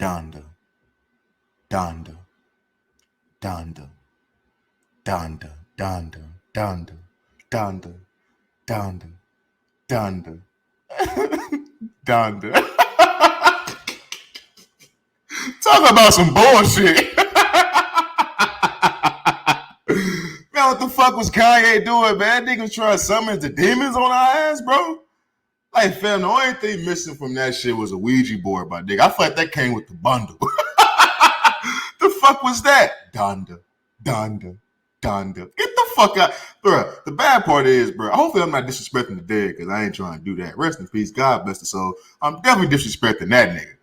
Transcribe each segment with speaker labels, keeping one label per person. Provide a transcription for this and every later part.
Speaker 1: DONDA, DONDA, DONDA, DONDA, DONDA, DONDA, DONDA, DONDA, DONDA, DONDA. Talk about some bullshit. Man, what the fuck was Kanye doing, man? That nigga was trying to summon the demons on our ass, bro. Like, fam, the only thing missing from that shit was a Ouija board, my nigga. I feel like that came with the bundle. The fuck was that? DONDA, DONDA, DONDA. Get the fuck out. Bro, the bad part is, bro, hopefully I'm not disrespecting the dead because I ain't trying to do that. Rest in peace. God bless the soul. I'm definitely disrespecting that nigga.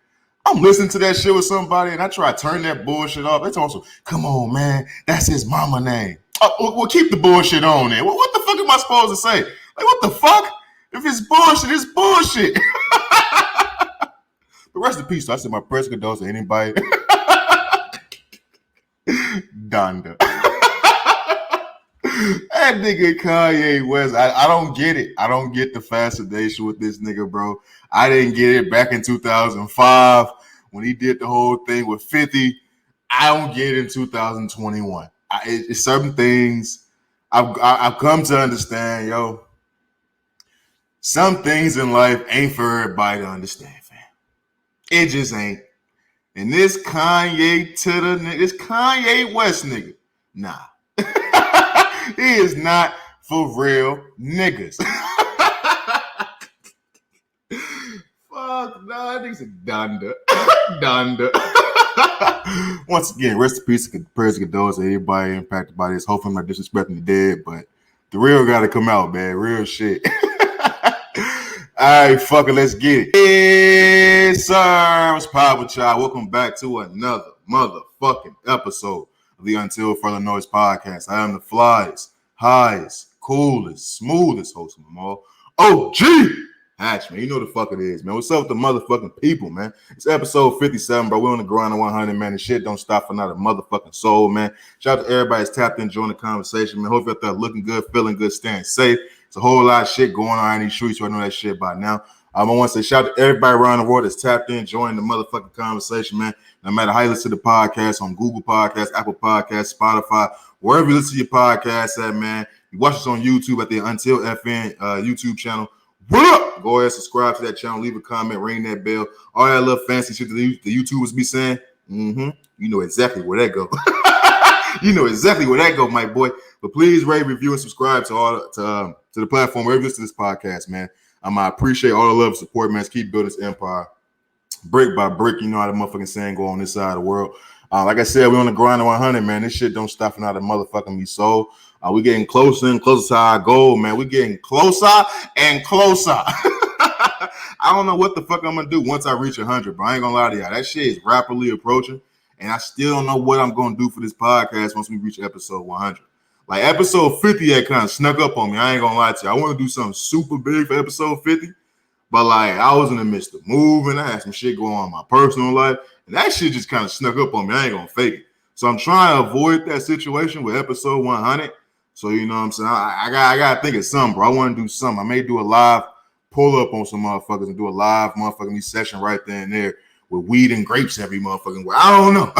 Speaker 1: I'm listening to that shit with somebody and I try to turn that bullshit off. It's also, come on, man, that's his mama name. Oh, well, keep the bullshit on there. What the fuck am I supposed to say? Like, what the fuck? If it's bullshit, it's bullshit. But rest in peace. So I said my prayers condolences to anybody. DONDA. That nigga Kanye West, I don't get it. I don't get the fascination with this nigga, bro. I didn't get it back in 2005 when he did the whole thing with 50. I don't get it in 2021. It's certain things I've come to understand, yo. Some things in life ain't for everybody to understand, fam. It just ain't. And this Kanye West nigga, nah. He is not for real niggas. Fuck, nah, niggas are DONDA. DONDA. Once again, rest in peace, prayers and condolences to anybody impacted by this. Hopefully I'm not disrespecting the dead, but the real gotta come out, man. Real shit. All right, fuck it, let's get it. Yes, sir. It's Pod with y'all. Welcome back to another motherfucking episode of the Until Further Noise podcast. I am the flyest, highest, coolest, smoothest host of them all, OG Hatch, man. You know the fuck it is, man. What's up with the motherfucking people, man? It's episode 57, bro. We're on the grind of 100, man. The shit don't stop for not a motherfucking soul, man. Shout out to everybody that's tapped in, joining the conversation, man. Hope you're out there looking good, feeling good, staying safe. It's a whole lot of shit going on in these streets. You know that shit by now. I want to say shout out to everybody around the world that's tapped in, joining the motherfucking conversation, man. No matter how you listen to the podcast on Google Podcasts, Apple Podcasts, Spotify, wherever you listen to your podcast at, man. You watch us on YouTube at the Until FN YouTube channel. What up? Go ahead, subscribe to that channel, leave a comment, ring that bell. All that little fancy shit that the YouTubers be saying. You know exactly where that go. You know exactly where that go, my boy. But please rate, review, and subscribe to the platform wherever you listen to this podcast, man. I appreciate all the love and support, man. Let's keep building this empire brick by brick. You know how the motherfucking saying go on this side of the world. Like I said, we're on the grind of 100, man. This shit don't stop for not a motherfucking me soul. We're getting closer and closer to our goal, man. We're getting closer and closer. I don't know what the fuck I'm going to do once I reach 100, but I ain't going to lie to y'all. That shit is rapidly approaching, and I still don't know what I'm going to do for this podcast once we reach episode 100. Like, episode 50 had kind of snuck up on me. I ain't going to lie to you. I want to do something super big for episode 50, but, like, I was in the midst of moving. I had some shit going on in my personal life, and that shit just kind of snuck up on me. I ain't going to fake it. So I'm trying to avoid that situation with episode 100. So, you know what I'm saying? I got to think of something, bro. I want to do something. I may do a live pull-up on some motherfuckers and do a live motherfucking session right there and there with weed and grapes every motherfucking way. I don't know.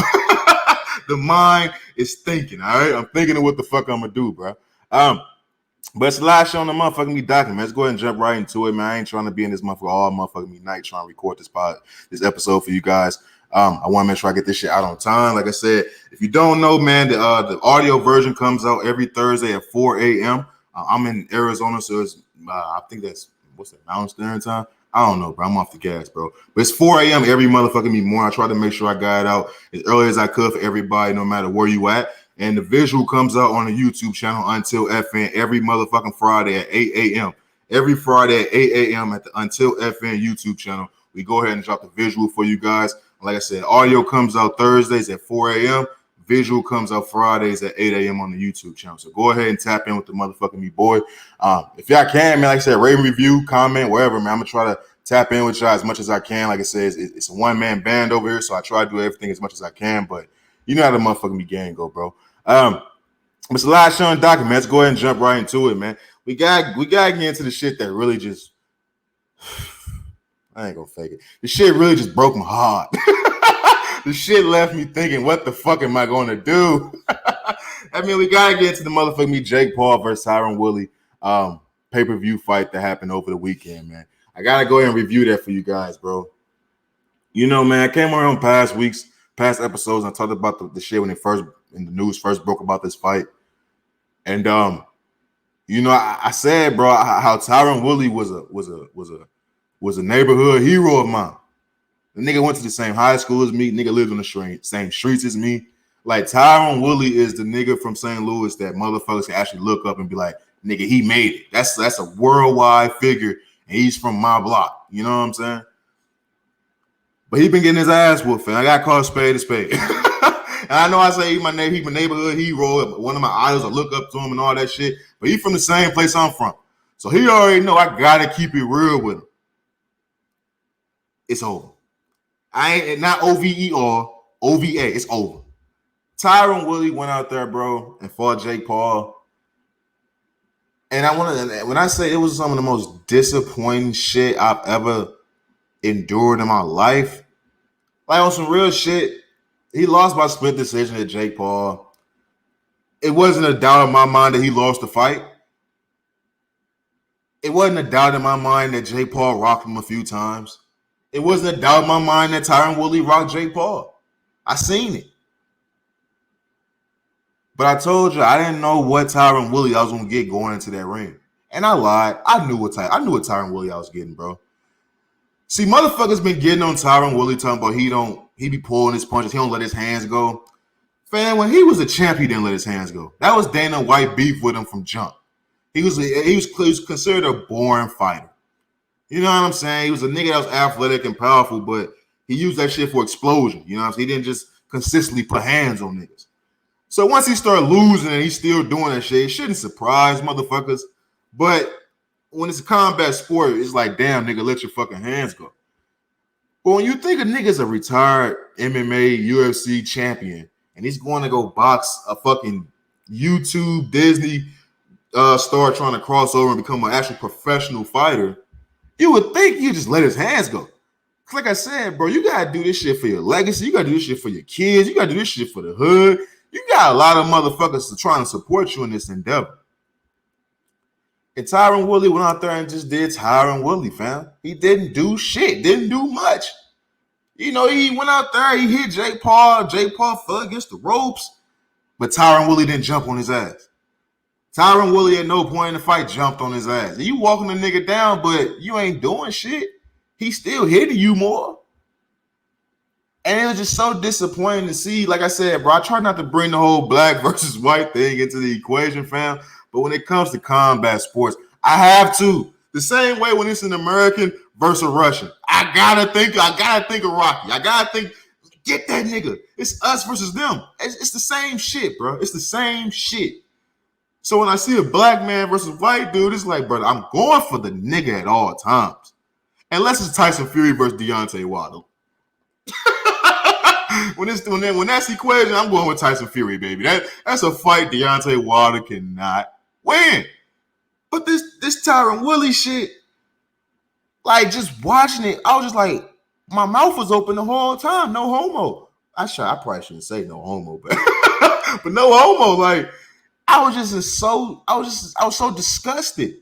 Speaker 1: The mind is thinking, all right? I'm thinking of what the fuck I'm going to do, bro. But it's a live show on the motherfucking me document. Let's go ahead and jump right into it, man. I ain't trying to be in this motherfucker all motherfucking me night trying to record this episode for you guys. I want to make sure I get this shit out on time. Like I said, if you don't know, man, the audio version comes out every Thursday at 4 a.m. I'm in Arizona, so it's I think that's what's that, Mountain Standard Time? I don't know, bro. I'm off the gas, bro. But it's 4 a.m. every motherfucking morning. I try to make sure I got it out as early as I could for everybody, no matter where you at. And the visual comes out on the YouTube channel Until FN every motherfucking Friday at 8 a.m. Every Friday at 8 a.m. at the Until FN YouTube channel. We go ahead and drop the visual for you guys. Like I said, audio comes out Thursdays at 4 a.m. Visual comes out Fridays at 8 a.m. on the YouTube channel. So go ahead and tap in with the motherfucking me boy. If y'all can, man, like I said, rate, review, comment, wherever, man. I'm going to try to tap in with y'all as much as I can. Like I said, it's a one-man band over here, so I try to do everything as much as I can. But you know how the motherfucking me gang go, bro. It's a live show and document. Let's go ahead and jump right into it, man. We got to get into the shit that really just I ain't gonna fake it. The shit really just broke my heart. The shit left me thinking, what the fuck am I going to do? I mean, we got to get into the motherfucking Jake Paul versus Tyron Woodley pay-per-view fight that happened over the weekend, man. I got to go ahead and review that for you guys, bro. You know, man, I came around past episodes, and I talked about the shit when the news first broke about this fight. And you know, I said, bro, how Tyron Woodley was a neighborhood hero of mine. The nigga went to the same high school as me. Nigga lived on the same streets as me. Like, Tyron Woodley is the nigga from St. Louis that motherfuckers can actually look up and be like, nigga, he made it. That's a worldwide figure, and he's from my block. You know what I'm saying? But he been getting his ass whooped, and I got called spade to spade. And I know I say he's my neighborhood hero, one of my idols. I look up to him and all that shit. But he's from the same place I'm from. So he already know I gotta keep it real with him. It's over. I ain't not OVER, OVA. It's over. Tyron Woodley went out there, bro, and fought Jake Paul. And when I say it was some of the most disappointing shit I've ever endured in my life, like on some real shit, he lost by split decision to Jake Paul. It wasn't a doubt in my mind that he lost the fight. It wasn't a doubt in my mind that Jake Paul rocked him a few times. It wasn't a doubt in my mind that Tyron Woodley rocked Jake Paul. I seen it. But I told you I didn't know what Tyron Woodley I was gonna get going into that ring. And I lied. I knew what Tyron Woodley I was getting, bro. See, motherfuckers been getting on Tyron Woodley talking about he be pulling his punches, he don't let his hands go. Fam, when he was a champ, he didn't let his hands go. That was Dana White beef with him from jump. He was considered a boring fighter. You know what I'm saying? He was a nigga that was athletic and powerful, but he used that shit for explosion. You know what I'm saying? He didn't just consistently put hands on niggas. So once he started losing and he's still doing that shit, it shouldn't surprise motherfuckers. But when it's a combat sport, it's like, damn, nigga, let your fucking hands go. But when you think a nigga's a retired MMA, UFC champion, and he's going to go box a fucking YouTube, Disney star trying to cross over and become an actual professional fighter, you would think you just let his hands go. Like I said, bro, you got to do this shit for your legacy. You got to do this shit for your kids. You got to do this shit for the hood. You got a lot of motherfuckers trying to support you in this endeavor. And Tyron Woodley went out there and just did Tyron Woodley, fam. He didn't do shit, didn't do much. You know, he went out there, he hit Jake Paul. Jake Paul fell against the ropes, but Tyron Woodley didn't jump on his ass. Tyron Woodley at no point in the fight jumped on his ass. You walking the nigga down, but you ain't doing shit. He's still hitting you more. And it was just so disappointing to see. Like I said, bro, I try not to bring the whole black versus white thing into the equation, fam. But when it comes to combat sports, I have to. The same way when it's an American versus a Russian. I gotta think of Rocky. I gotta think, get that nigga. It's us versus them. It's the same shit, bro. It's the same shit. So when I see a black man versus white dude, it's like, brother, I'm going for the nigga at all times. Unless it's Tyson Fury versus Deontay Wilder. when that's the equation, I'm going with Tyson Fury, baby. That's a fight Deontay Wilder cannot win. But this Tyron Woodley shit, like just watching it, I was just like, my mouth was open the whole time. No homo. I probably shouldn't say no homo, but no homo. Like I was so disgusted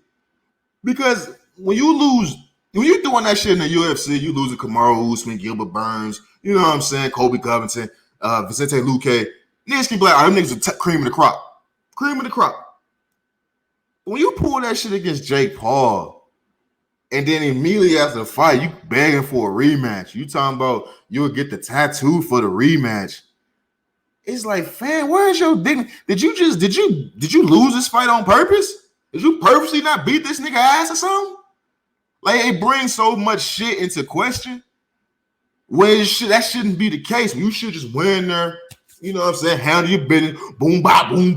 Speaker 1: because when you're doing that shit in the UFC, you lose a Kamaru Usman, Gilbert Burns, you know what I'm saying, Kobe Covington, Vicente Luque. Niggas can be like, them niggas are cream of the crop. Cream of the crop. When you pull that shit against Jake Paul, and then immediately after the fight, you begging for a rematch. You talking about you'll get the tattoo for the rematch. It's like, fam, where's your dignity? Did you lose this fight on purpose? Did you purposely not beat this nigga ass or something? Like, it brings so much shit into question. That shouldn't be the case. You should just win there, you know what I'm saying, handle your business, boom, bop, you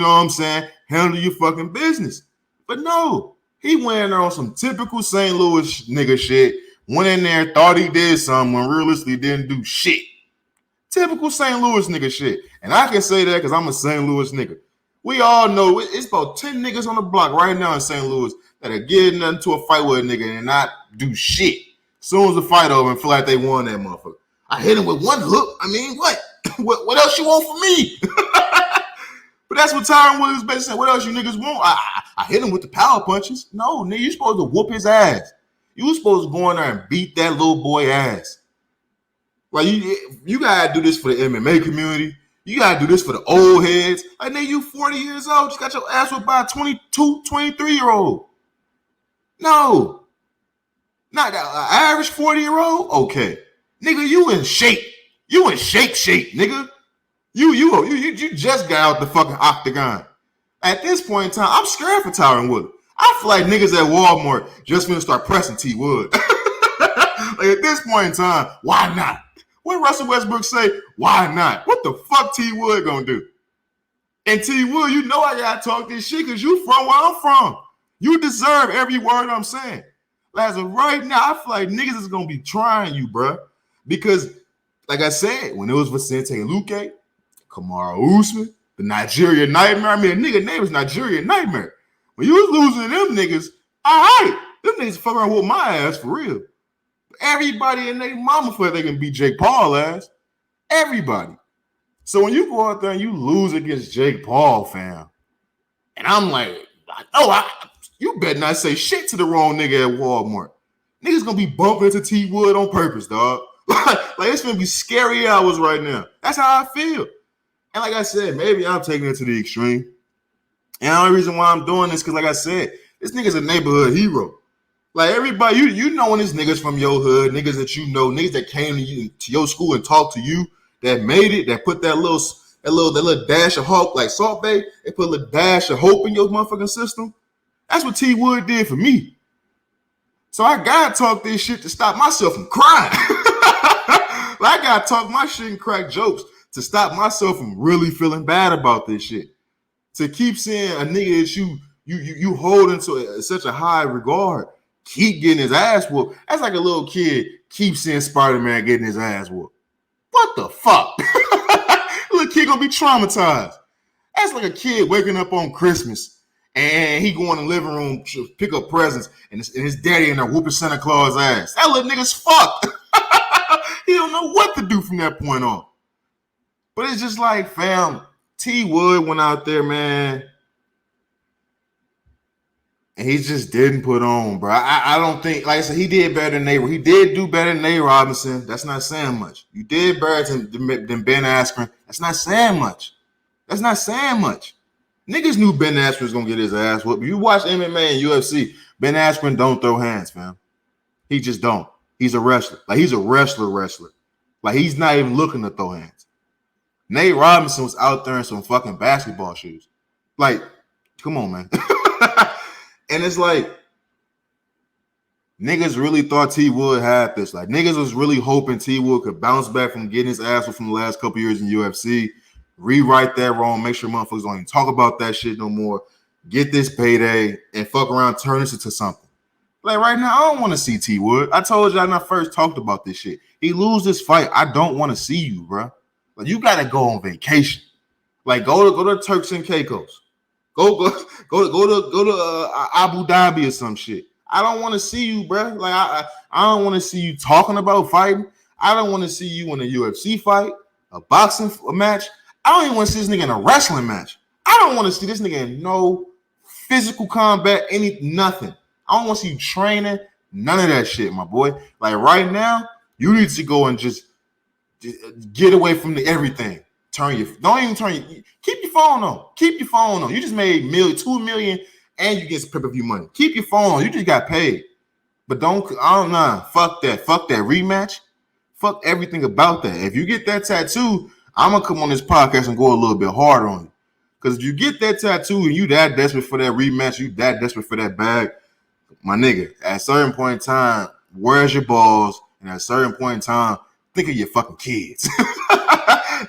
Speaker 1: know what I'm saying, handle your fucking business. But no, he went in there on some typical St. Louis nigga shit, went in there, thought he did something, when realistically didn't do shit. Typical St. Louis nigga shit. And I can say that because I'm a St. Louis nigga. We all know it's about 10 niggas on the block right now in St. Louis that are getting into a fight with a nigga and not do shit. As soon as the fight over and feel like they won that motherfucker. I hit him with one hook. I mean, what? What else you want from me? But that's what Tyron Woodley was basically saying. What else you niggas want? I hit him with the power punches. No, nigga, you supposed to whoop his ass. You was supposed to go in there and beat that little boy ass. Like, you gotta do this for the MMA community. You gotta do this for the old heads. Like, nigga, you 40 years old. You got your ass whipped by a 22, 23-year-old. No. Not an average 40-year-old? Okay. Nigga, you in shape. You in shape, nigga. You just got out the fucking octagon. At this point in time, I'm scared for Tyron Woodley. I feel like niggas at Walmart just gonna start pressing T Wood. Like, at this point in time, why not? What Russell Westbrook say? Why not? What the fuck T Wood gonna do? And T Wood, you know I gotta talk this shit because you from where I'm from. You deserve every word I'm saying. As of right now, I feel like niggas is gonna be trying you, bro. Because, like I said, when it was Vicente Luque, Kamaru Usman, the Nigerian Nightmare. I mean, a nigga name is Nigerian Nightmare. When you was losing to them niggas, all right, them niggas fuck around with my ass for real. Everybody and their mama feel they can beat Jake Paul ass. Everybody. So when you go out there and you lose against Jake Paul, fam, and I'm like, you better not say shit to the wrong nigga at Walmart. Niggas gonna be bumping into T Wood on purpose, dog. Like, it's gonna be scary hours right now. That's how I feel. And like I said, maybe I'm taking it to the extreme. And the only reason why I'm doing this, because like I said, this nigga's a neighborhood hero. Like, everybody, you knowing these niggas from your hood, niggas that you know, niggas that came to your school and talked to you, that made it, that put that little dash of hope, like Salt Bay, they put a little dash of hope in your motherfucking system. That's what T Wood did for me. So I gotta talk this shit to stop myself from crying. Like, I gotta talk my shit and crack jokes to stop myself from really feeling bad about this shit. To keep seeing a nigga that you hold into such a high regard keep getting his ass whooped. That's like a little kid keep seeing Spider-Man getting his ass whooped. What the fuck? Little kid gonna be traumatized. That's like a kid waking up on Christmas and he go in the living room to pick up presents and his daddy in there whooping Santa Claus ass. That little nigga's fucked. He don't know what to do from that point on. But it's just like, fam, T Wood went out there, man, and he just didn't put on, bro. I don't think, like I said, he did better than Nate. He did do better than Nate Robinson. That's not saying much. You did better than Ben Askren. That's not saying much. That's not saying much. Niggas knew Ben Askren was going to get his ass whooped. You watch MMA and UFC, Ben Askren don't throw hands, fam. He just don't. He's a wrestler. Like, he's a wrestler. Like, he's not even looking to throw hands. Nate Robinson was out there in some fucking basketball shoes. Like, come on, man. And it's like, niggas really thought T Wood had this. Like, niggas was really hoping T Wood could bounce back from getting his ass from the last couple years in UFC, rewrite that wrong, make sure motherfuckers don't even talk about that shit no more, get this payday, and fuck around, turn this into something. Like, right now, I don't want to see T Wood. I told y'all when I first talked about this shit. He lose this fight, I don't want to see you, bro. Like, you gotta go on vacation. Like, go to Turks and Caicos. Go to Abu Dhabi or some shit. I don't want to see you, bro. Like, I don't want to see you talking about fighting. I don't want to see you in a UFC fight, a boxing match. I don't even want to see this nigga in a wrestling match. I don't want to see this nigga in no physical combat, nothing. I don't want to see you training, none of that shit, my boy. Like, right now, you need to go and just get away from everything. Keep your phone on. Keep your phone on. You just made $2 million and you get some pay-per-view money. Keep your phone on. You just got paid. But fuck that. Fuck that rematch. Fuck everything about that. If you get that tattoo, I'm gonna come on this podcast and go a little bit hard on you. Because if you get that tattoo and you that desperate for that rematch, you that desperate for that bag, my nigga, at a certain point in time, where's your balls? And at a certain point in time, think of your fucking kids.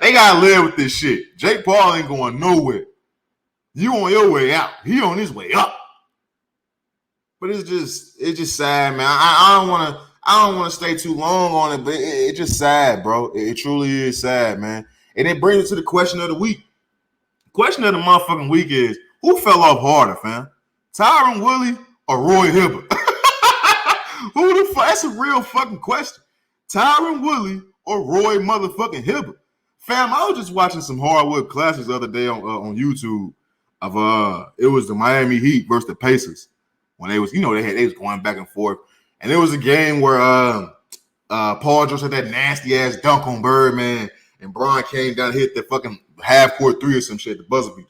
Speaker 1: They gotta live with this shit. Jake Paul ain't going nowhere. You on your way out. He on his way up. But it's just sad, man. I don't wanna stay too long on it, but it's just sad, bro. It truly is sad, man. And it brings us to the question of the week. Question of the motherfucking week is, who fell off harder, fam? Tyron Woodley or Roy Hibbert? Who the fuck? That's a real fucking question. Tyron Woodley or Roy motherfucking Hibbert. Fam, I was just watching some hardwood classics the other day on YouTube of it was the Miami Heat versus the Pacers when they was they was going back and forth, and it was a game where Paul George had that nasty ass dunk on Birdman, and Bron came down and hit the fucking half court three or some shit, the buzzer beat.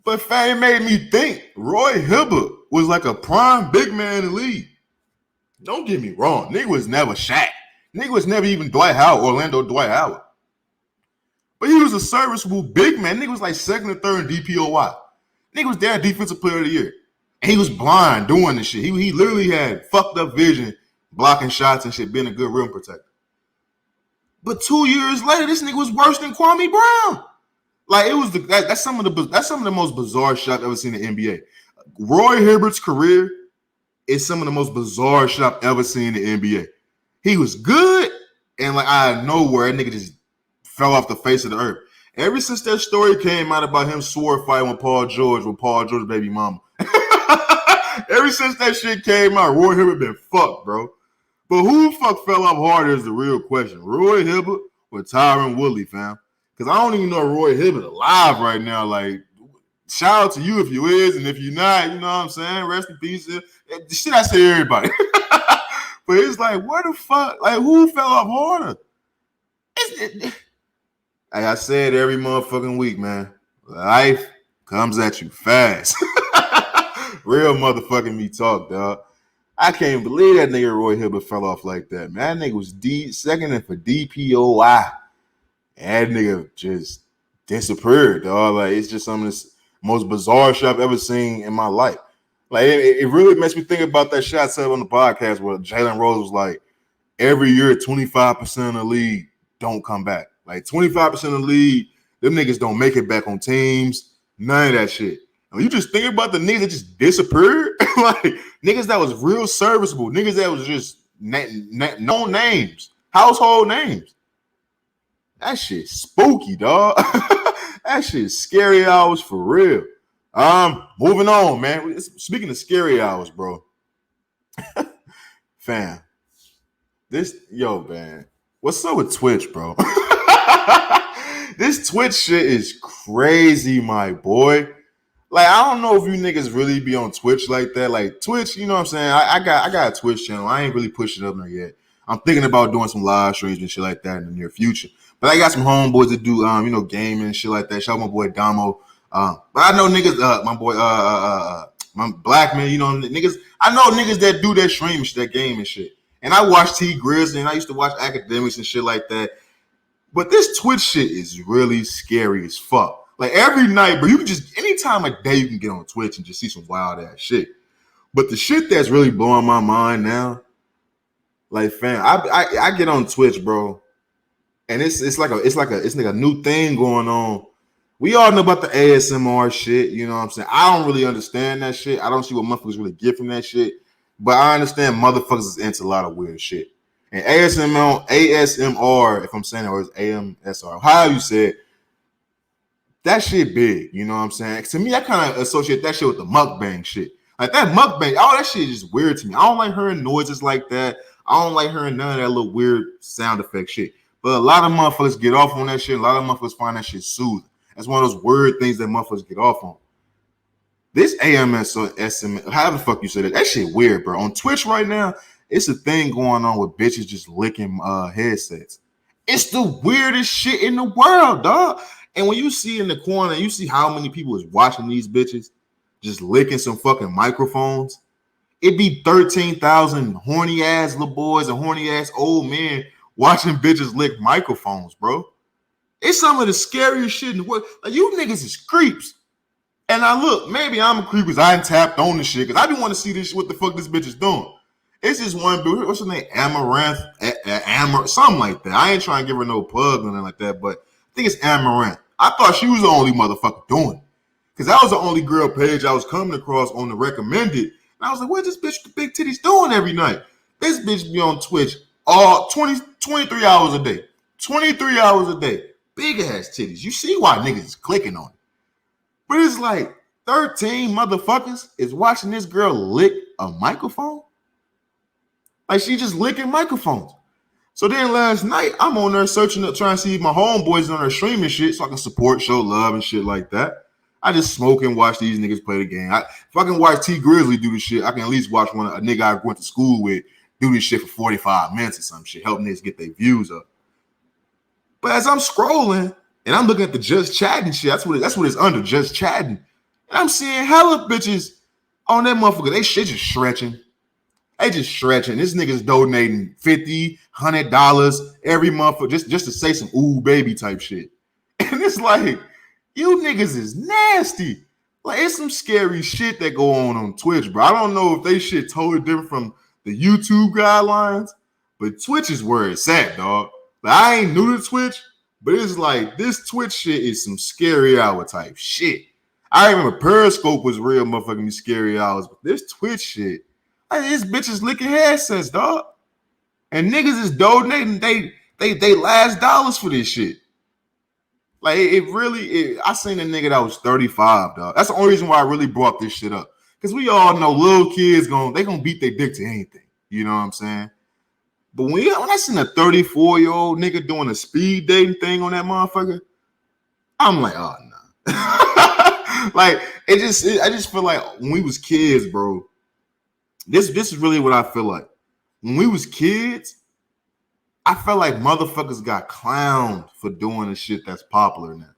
Speaker 1: But fam, it made me think Roy Hibbert was like a prime big man in the league. Don't get me wrong, nigga was never Shaq. Nigga was never even Orlando Dwight Howard. But he was a serviceable big man. Nigga was like second or third in DPOY. Nigga was their defensive player of the year. And he was blind doing this shit. He literally had fucked up vision, blocking shots and shit, being a good rim protector. But 2 years later, this nigga was worse than Kwame Brown. Like, it was that's some of the most bizarre shit I've ever seen in the NBA. Roy Hibbert's career is some of the most bizarre shit I've ever seen in the NBA. He was good, and like out of nowhere, that nigga just fell off the face of the earth. Ever since that story came out about him sword fighting with Paul George's baby mama. Ever since that shit came out, Roy Hibbert been fucked, bro. But who the fuck fell off harder is the real question. Roy Hibbert or Tyron Woodley, fam? Because I don't even know Roy Hibbert alive right now. Like, shout out to you if you is, and if you're not, you know what I'm saying? Rest in peace. The shit I say to everybody. But it's like, what the fuck? Like, who fell off harder? Like I said every motherfucking week, man. Life comes at you fast. Real motherfucking me talk, dog. I can't believe that nigga Roy Hibbert fell off like that, man. That nigga was second in for DPOI. And that nigga just disappeared, dog. Like, it's just some of the most bizarre shit I've ever seen in my life. Like, it really makes me think about that shot said on the podcast where Jalen Rose was like, every year, 25% of the league don't come back. Like, 25% of the league, them niggas don't make it back on teams. None of that shit. And you just think about the niggas that just disappeared. Like, niggas that was real serviceable. Niggas that was just known names. Household names. That shit spooky, dog. That shit scary hours for real. Moving on, man. Speaking of scary hours, bro. Fam. Man. What's up with Twitch, bro? This Twitch shit is crazy, my boy. Like, I don't know if you niggas really be on Twitch like that. Like, Twitch, you know what I'm saying? I got a Twitch channel. I ain't really pushing it up there yet. I'm thinking about doing some live streams and shit like that in the near future. But I got some homeboys that do, gaming and shit like that. Shout out my boy Damo. But I know niggas, my boy, my black man, you know, niggas. I know niggas that do that stream and shit, that game and shit. And I watch T Grizzly and I used to watch Academics and shit like that. But this Twitch shit is really scary as fuck. Like, every night, bro, you can just, anytime a day you can get on Twitch and just see some wild ass shit. But the shit that's really blowing my mind now, like, fam, I get on Twitch, bro, and it's like a new thing going on. We all know about the ASMR shit, you know what I'm saying? I don't really understand that shit. I don't see what motherfuckers really get from that shit. But I understand motherfuckers is into a lot of weird shit. And ASMR, if I'm saying it, or it's AMSR, however you say it, that shit big, you know what I'm saying? To me, I kind of associate that shit with the mukbang shit. Like, that mukbang, all that shit is just weird to me. I don't like hearing noises like that. I don't like hearing none of that little weird sound effect shit. But a lot of motherfuckers get off on that shit. A lot of motherfuckers find that shit soothing. That's one of those weird things that motherfuckers get off on. This AMS or SM, however the fuck you say that shit weird, bro. On Twitch right now, it's a thing going on with bitches just licking headsets. It's the weirdest shit in the world, dog. And when you see in the corner, you see how many people is watching these bitches just licking some fucking microphones. It be 13,000 horny ass little boys and horny ass old men watching bitches lick microphones, bro. It's some of the scariest shit in the world. Like, you niggas is creeps. And I look, maybe I'm a creep because I ain't tapped on this shit because I be want to see this, what the fuck this bitch is doing. It's just one bitch, what's her name? Amaranth, something like that. I ain't trying to give her no plug or nothing like that, but I think it's Amaranth. I thought she was the only motherfucker doing it. Because that was the only girl page I was coming across on the recommended. And I was like, what this bitch with the big titties doing every night? This bitch be on Twitch all 23 hours a day. 23 hours a day. Big ass titties. You see why niggas is clicking on it. But it's like 13 motherfuckers is watching this girl lick a microphone. Like, she just licking microphones. So then last night, I'm on there searching up, trying to see if my homeboys on there streaming shit so I can support, show love, and shit like that. I just smoke and watch these niggas play the game. If I can watch T Grizzly do this shit, I can at least watch a nigga I went to school with do this shit for 45 minutes or some shit, help niggas get their views up. But as I'm scrolling and I'm looking at the just chatting shit, that's what it's under, just chatting. And I'm seeing hella bitches on that motherfucker. They shit just stretching. They just stretching. This nigga's donating $50, $100 every month for just to say some ooh baby type shit. And it's like, you niggas is nasty. Like, it's some scary shit that go on Twitch, bro. I don't know if they shit totally different from the YouTube guidelines, but Twitch is where it's at, dog. Like, I ain't new to Twitch, but it's like this Twitch shit is some scary hour type shit. I remember Periscope was real motherfucking scary hours, but this Twitch shit, like, this bitches licking headsets, dog. And niggas is donating they last dollars for this shit. Like, I seen a nigga that was 35, dog. That's the only reason why I really brought this shit up. Because we all know little kids they gonna beat their dick to anything. You know what I'm saying? But when I seen a 34-year-old nigga doing a speed dating thing on that motherfucker, I'm like, oh no. Like, I just feel like when we was kids, bro, this is really what I feel like. When we was kids, I felt like motherfuckers got clowned for doing the shit that's popular now.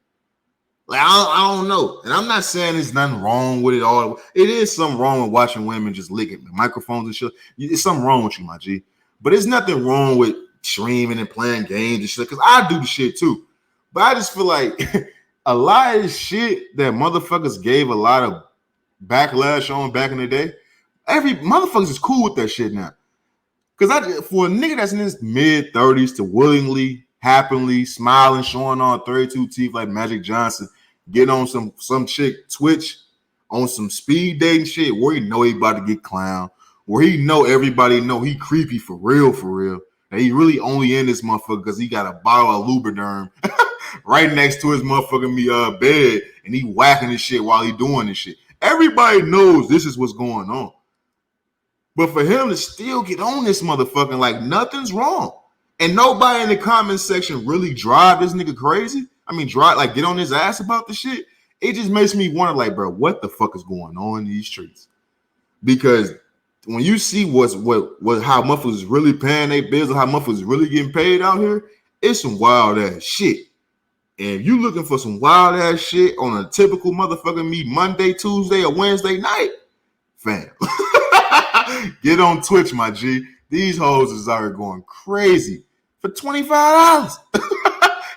Speaker 1: Like, I don't know. And I'm not saying there's nothing wrong with it all. It is something wrong with watching women just licking microphones and shit. It's something wrong with you, my G. But there's nothing wrong with streaming and playing games and shit, because I do the shit too. But I just feel like a lot of this shit that motherfuckers gave a lot of backlash on back in the day, every motherfuckers is cool with that shit now. Because for a nigga that's in his mid-30s to willingly, happily, smiling, showing on 32 teeth like Magic Johnson, getting on some chick Twitch on some speed dating shit where he know he about to get clowned, where he know everybody know he creepy for real, and he really only in this motherfucker because he got a bottle of Lubriderm right next to his motherfucking bed, and he whacking this shit while he doing this shit. Everybody knows this is what's going on. But for him to still get on this motherfucking like nothing's wrong, and nobody in the comment section really drive this nigga crazy. I mean, get on his ass about the shit. It just makes me wonder, like, bro, what the fuck is going on in these streets? Because when you see how motherfuckers is really paying their bills, or how motherfuckers is really getting paid out here, it's some wild ass shit. And if you looking for some wild ass shit on a typical motherfucking me Monday, Tuesday, or Wednesday night, fam. Get on Twitch, my G. These hoes is out here going crazy for $25.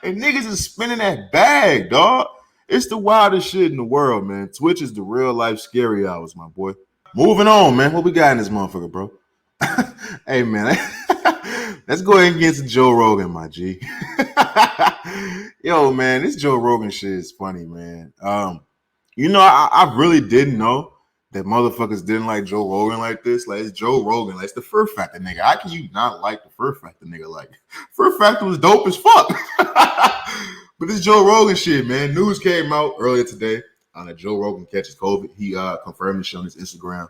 Speaker 1: And niggas is spending that bag, dog. It's the wildest shit in the world, man. Twitch is the real life scary hours, my boy. Moving on, man. What we got in this motherfucker, bro? Hey, man. Let's go ahead and get to Joe Rogan, my G. Yo, man, this Joe Rogan shit is funny, man. I really didn't know that motherfuckers didn't like Joe Rogan like this. Like, it's Joe Rogan. Like, it's the Fur Factor nigga. How can you not like the Fur Factor nigga? Like, Fur Factor was dope as fuck. But this Joe Rogan shit, man. News came out earlier today on that Joe Rogan catches COVID. He confirmed this shit on his Instagram.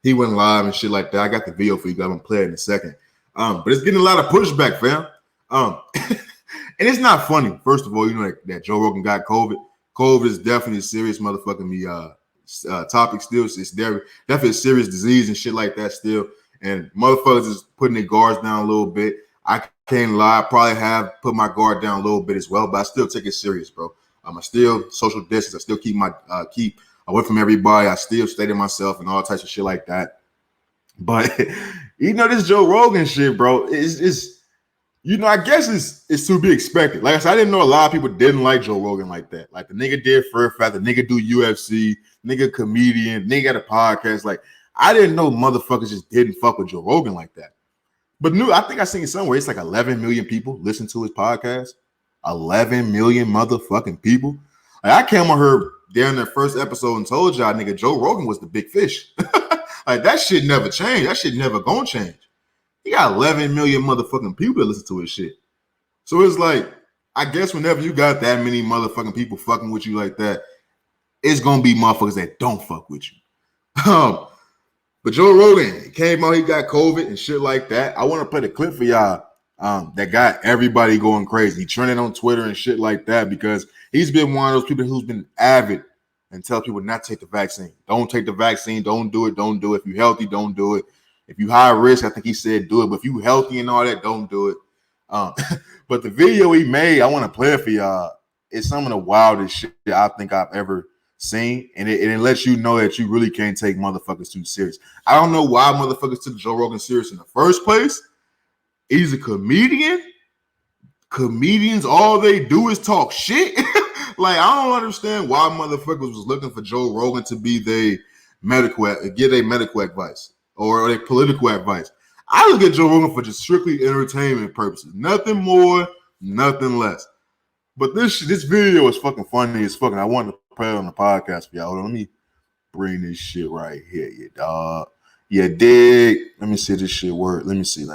Speaker 1: He went live and shit like that. I got the video for you guys. I'm gonna play it in a second. But it's getting a lot of pushback, fam. And it's not funny. First of all, you know that Joe Rogan got COVID. COVID is definitely a serious motherfucking topic still. It's definitely a serious disease and shit like that still. And motherfuckers is putting their guards down a little bit. I can't lie. I probably have put my guard down a little bit as well, but I still take it serious, bro. I still social distance. I still keep away from everybody. I still stay to myself and all types of shit like that. But this Joe Rogan shit, bro, is I guess it's to be expected. Like I said, I didn't know a lot of people didn't like Joe Rogan like that. Like, the nigga did Fur Factor, the nigga do UFC, nigga comedian, nigga got a podcast. Like, I didn't know motherfuckers just didn't fuck with Joe Rogan like that. But I think I seen it somewhere. It's like 11 million people listen to his podcast. 11 million motherfucking people. Like, I came on her during their first episode and told y'all, nigga, Joe Rogan was the big fish. Like, that shit never changed. That shit never gonna change. He got 11 million motherfucking people that listen to his shit. So it's like, I guess whenever you got that many motherfucking people fucking with you like that, it's gonna be motherfuckers that don't fuck with you. But Joe Rogan, he came out, he got COVID and shit like that. I want to play the clip for y'all that got everybody going crazy. He trended on Twitter and shit like that because he's been one of those people who's been avid and tell people not to take the vaccine. Don't take the vaccine. Don't do it. Don't do it. If you're healthy, don't do it. If you high risk, I think he said do it. But if you healthy and all that, don't do it. But the video he made, I want to play it for y'all. It's some of the wildest shit I think I've ever seen. And it lets you know that you really can't take motherfuckers too serious. I don't know why motherfuckers took Joe Rogan serious in the first place. He's a comedian. Comedians, all they do is talk shit. Like, I don't understand why motherfuckers was looking for Joe Rogan to be their give their medical advice or their political advice. I look at Joe Rogan for just strictly entertainment purposes. Nothing more, nothing less. But this video is fucking funny as fucking. I wanted to play it on the podcast for y'all. Hold on, let me bring this shit right here, you dog. Yeah, dig. Let me see this shit work. Let me see.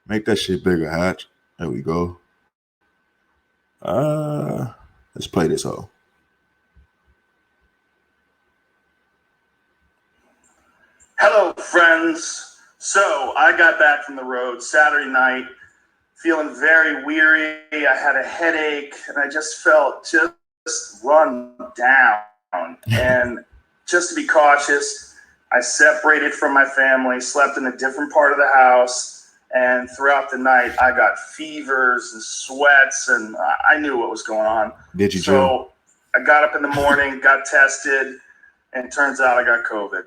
Speaker 1: Make that shit bigger, Hatch. There we go. Let's play this hoe.
Speaker 2: Hello, friends. So I got back from the road Saturday night, feeling very weary. I had a headache, and I just felt just run down. And just to be cautious, I separated from my family, slept in a different part of the house. And throughout the night, I got fevers and sweats, and I knew what was going on.
Speaker 1: Did you?
Speaker 2: So I got up in the morning, got tested, and it turns out I got COVID.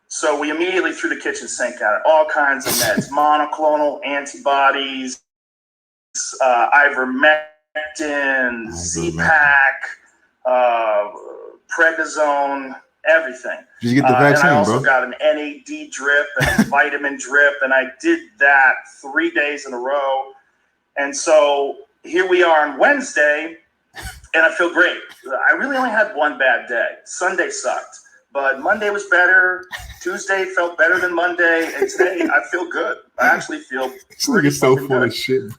Speaker 2: So we immediately threw the kitchen sink at it. All kinds of meds, monoclonal antibodies, ivermectin, Z-Pack, prednisone, everything.
Speaker 1: Did you get the vaccine,
Speaker 2: and I also
Speaker 1: bro?
Speaker 2: got an NAD drip and a vitamin drip, and I did that 3 days in a row. And so here we are on Wednesday, and I feel great. I really only had one bad day. Sunday sucked, but Monday was better. Tuesday felt better than Monday, and today I feel good. I actually feel pretty
Speaker 1: so
Speaker 2: fucking
Speaker 1: full
Speaker 2: good.
Speaker 1: of shit,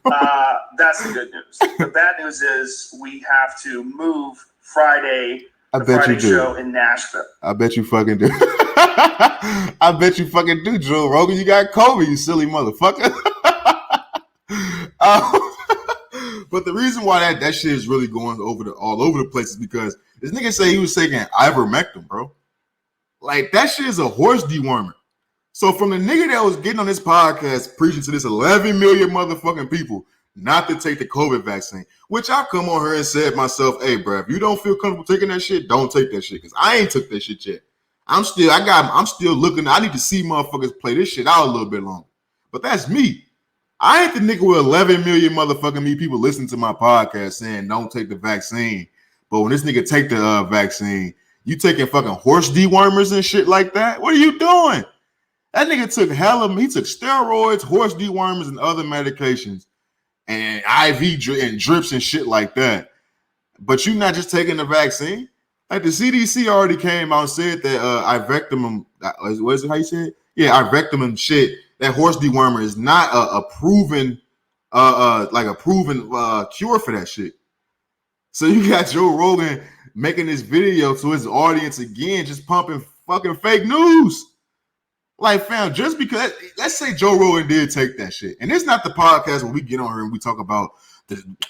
Speaker 2: That's the good news. The bad news is we have to move Friday.
Speaker 1: I bet you do.
Speaker 2: Show in Nashville.
Speaker 1: I bet you fucking do. I bet you fucking do, Joe Rogan. You got COVID, you silly motherfucker. But the reason why that shit is really going all over the place is because this nigga say he was taking ivermectin, bro. Like, that shit is a horse dewormer. So from the nigga that was getting on this podcast preaching to this 11 million motherfucking people not to take the COVID vaccine, which I come on here and said myself, hey, bro, if you don't feel comfortable taking that shit, don't take that shit, because I ain't took that shit yet. I'm still looking. I need to see motherfuckers play this shit out a little bit longer. But that's me. I ain't the nigga with 11 million motherfucking me people listening to my podcast saying don't take the vaccine. But when this nigga take the vaccine, you taking fucking horse dewormers and shit like that? What are you doing? That nigga took he took steroids, horse dewormers, and other medications, and IV and drips and shit like that. But you not just taking the vaccine? Like, the CDC already came out and said that ivermectin, what is it, how you say it? Yeah, ivermectin shit, that horse dewormer is not a proven cure for that shit. So you got Joe Rogan making this video to his audience again, just pumping fucking fake news. Like, fam, just because, let's say Joe Rogan did take that shit, and it's not the podcast where we get on here and we talk about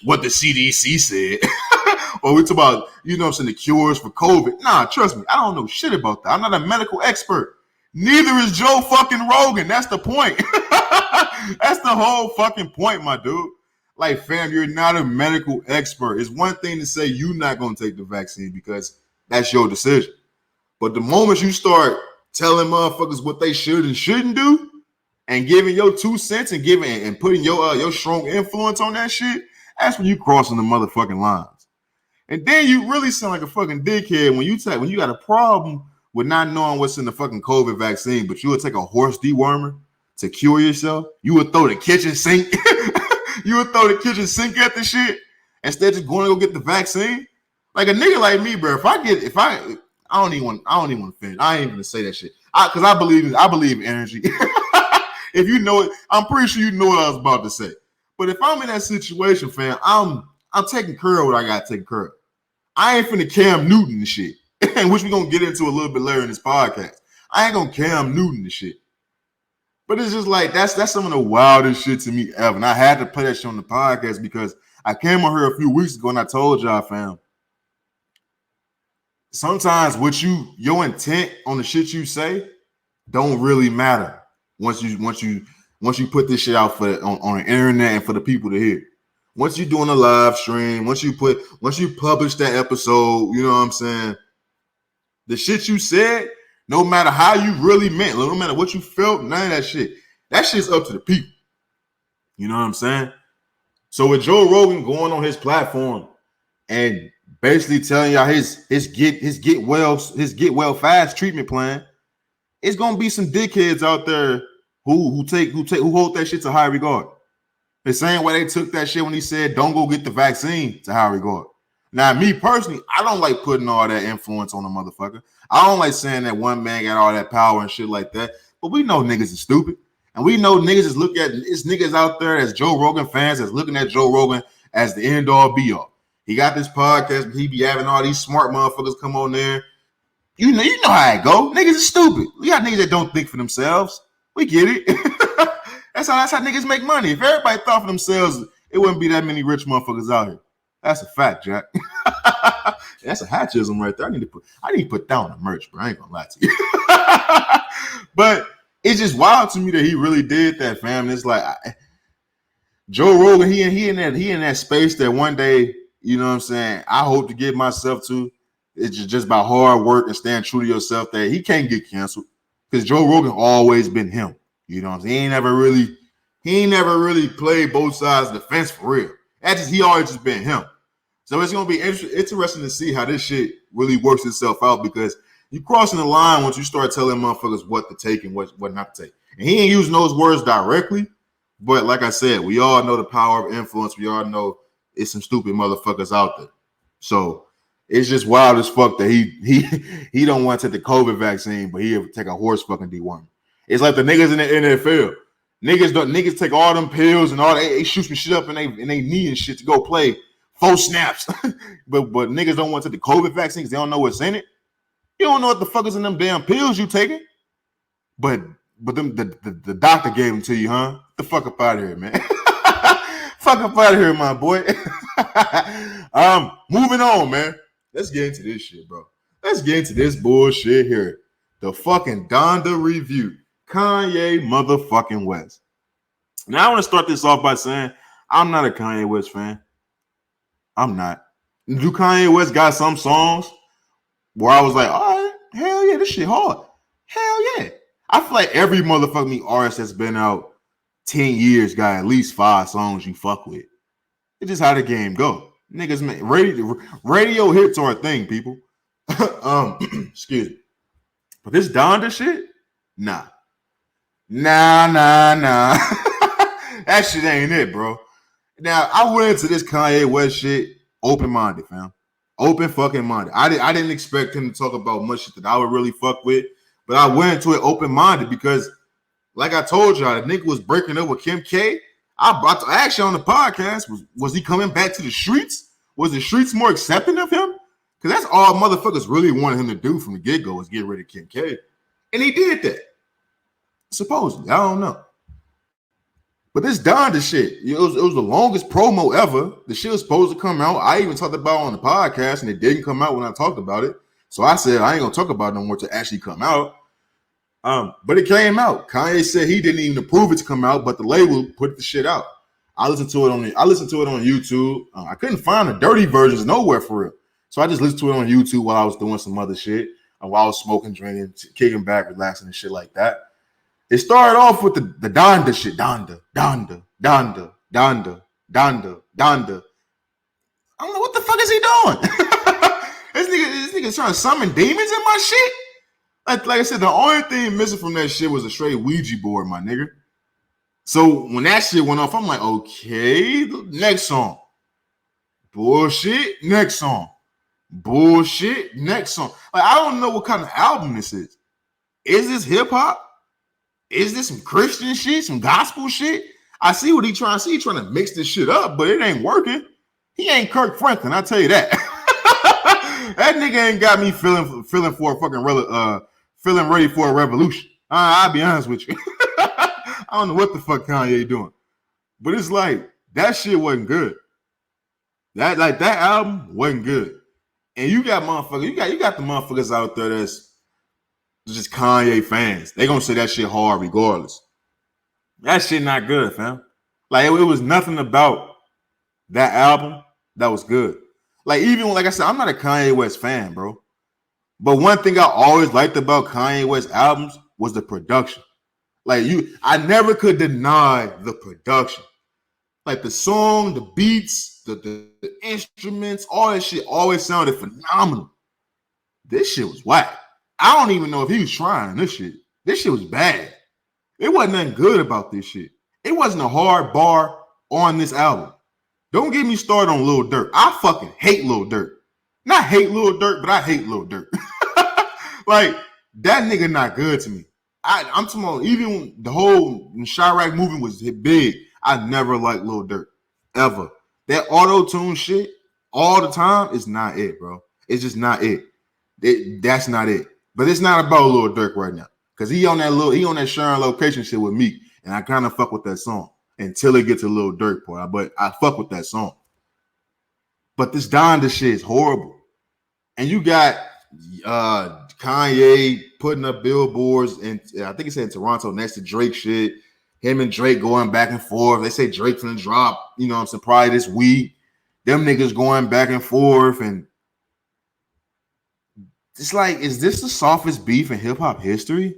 Speaker 1: what the CDC said, or we talk about, you know what I'm saying, the cures for COVID. Nah, trust me, I don't know shit about that. I'm not a medical expert. Neither is Joe fucking Rogan. That's the point. That's the whole fucking point, my dude. Like, fam, you're not a medical expert. It's one thing to say you're not going to take the vaccine because that's your decision. But the moment you start telling motherfuckers what they should and shouldn't do, and giving your 2 cents and putting your strong influence on that shit, that's when you crossing the motherfucking lines. And then you really sound like a fucking dickhead when you got a problem with not knowing what's in the fucking COVID vaccine, but you would take a horse dewormer to cure yourself. You would throw the kitchen sink. You would throw the kitchen sink at the shit instead of just going to go get the vaccine. Like, a nigga like me, bro. I don't even want to finish. I ain't even gonna say that shit because I believe in energy. If you know it, I'm pretty sure you know what I was about to say. But if I'm in that situation, fam, I'm taking care of what I got to take care of. I ain't finna Cam Newton and shit, which we're gonna get into a little bit later in this podcast. I ain't gonna Cam Newton and shit. But it's just like that's some of the wildest shit to me ever. And I had to play that shit on the podcast because I came on here a few weeks ago and I told y'all, fam, sometimes your intent on the shit you say don't really matter once you put this shit out on the internet and for the people to hear. Once you're doing a live stream, once you publish that episode, you know what I'm saying? The shit you said, no matter how you really meant, no matter what you felt, none of that shit. That shit's up to the people. You know what I'm saying? So with Joe Rogan going on his platform and basically telling y'all his get well fast treatment plan, it's gonna be some dickheads out there who hold that shit to high regard. The same way they took that shit when he said don't go get the vaccine to high regard. Now, me personally, I don't like putting all that influence on a motherfucker. I don't like saying that one man got all that power and shit like that. But we know niggas is stupid. And we know niggas is it's niggas out there as Joe Rogan fans that's looking at Joe Rogan as the end all be all. He got this podcast, but he be having all these smart motherfuckers come on there. You know how it go. Niggas is stupid. We got niggas that don't think for themselves. We get it. That's how niggas make money. If everybody thought for themselves, it wouldn't be that many rich motherfuckers out here. That's a fact, Jack. That's a hatchism right there. I need to put down the merch, bro. I ain't gonna lie to you. But it's just wild to me that he really did that, fam. It's like Joe Rogan, he in that space that one day, you know what I'm saying, I hope to get myself to. It's just about hard work and staying true to yourself that he can't get canceled. Because Joe Rogan always been him. You know what I'm saying? He ain't never really played both sides of the fence for real. He always just been him. So it's gonna be interesting to see how this shit really works itself out because you crossing the line once you start telling motherfuckers what to take and what not to take. And he ain't using those words directly, but like I said, we all know the power of influence. We all know it's some stupid motherfuckers out there. So it's just wild as fuck that he don't want to take the COVID vaccine, but he'll take a horse fucking dewormer. It's like the niggas in the NFL. Niggas take all them pills and all they shoot some shit up in they knee and shit to go play 4 snaps. but niggas don't want to take the COVID vaccine because they don't know what's in it. You don't know what the fuck is in them damn pills you taking. But them the doctor gave them to you, huh? Get the fuck up out of here, man. Fuck up out of here, my boy. Moving on, man. Let's get into this shit, bro. Let's get into this bullshit here. The fucking Donda review. Kanye motherfucking West. Now I want to start this off by saying I'm not a Kanye West fan. I'm not. Do Kanye West got some songs where I was like, all right, hell yeah, this shit hard. Hell yeah. I feel like every motherfucking artist that's been out 10 years got at least 5 songs you fuck with. It's just how the game go. Niggas, man, radio hits are a thing, people. Excuse me. But this Donda shit, nah. That shit ain't it, bro. Now, I went into this Kanye West shit open-minded, fam. Open fucking minded. I didn't expect him to talk about much shit that I would really fuck with, but I went into it open-minded because, like I told y'all, the nigga was breaking up with Kim K. I asked you on the podcast, was he coming back to the streets? Was the streets more accepting of him? Because that's all motherfuckers really wanted him to do from the get-go was get rid of Kim K. And he did that. Supposedly. I don't know. But this Donda shit, it was the longest promo ever. The shit was supposed to come out. I even talked about it on the podcast, and it didn't come out when I talked about it. So I said, I ain't going to talk about it no more to actually come out. But it came out. Kanye said he didn't even approve it to come out, but the label put the shit out. I listened to it on YouTube. I couldn't find the dirty versions nowhere for real. So I just listened to it on YouTube while I was doing some other shit, while I was smoking, drinking, kicking back, relaxing, and shit like that. It started off with the Donda shit. Donda. I don't know what the fuck is he doing. This nigga's trying to summon demons in my shit. Like I said, the only thing missing from that shit was a straight Ouija board, my nigga. So when that shit went off, I'm like, okay, next song. Bullshit, next song. Bullshit, next song. Like, I don't know what kind of album this is. Is this hip hop? Is this some Christian shit, some gospel shit? I see what he trying to see. He trying to mix this shit up, but it ain't working. He ain't Kirk Franklin, I tell you that. That nigga ain't got me feeling for a fucking feeling ready for a revolution. I'll be honest with you. I don't know what the fuck Kanye doing. But it's like, that shit wasn't good. That album wasn't good. And you got motherfuckers, you got the motherfuckers out there that's just Kanye fans. They gonna say that shit hard regardless. That shit not good, fam. Like, it was nothing about that album that was good. Like, even like I said, I'm not a Kanye West fan, bro. But one thing I always liked about Kanye West albums was the production. Like, I never could deny the production. Like, the song, the beats, the instruments, all that shit always sounded phenomenal. This shit was whack. I don't even know if he was trying this shit. This shit was bad. It wasn't nothing good about this shit. It wasn't a hard bar on this album. Don't get me started on Lil Durk. I fucking hate Lil Durk. Not hate Lil Durk, but I hate Lil Durk. Like, that nigga not good to me. I'm talking about, even the whole Chirac movement was big. I never liked Lil Durk. Ever. That auto-tune shit all the time is not it, bro. It's just not it. That's not it. But it's not about Lil Durk right now. Because he on that sharing location shit with me. And I kind of fuck with that song until it gets to Lil Durk part. But I fuck with that song. But this Donda shit is horrible. And you got Kanye putting up billboards, and I think he said in Toronto next to Drake shit. Him and Drake going back and forth. They say Drake's gonna drop, you know what I'm saying, probably this week. Them niggas going back and forth. And it's like, is this the softest beef in hip-hop history?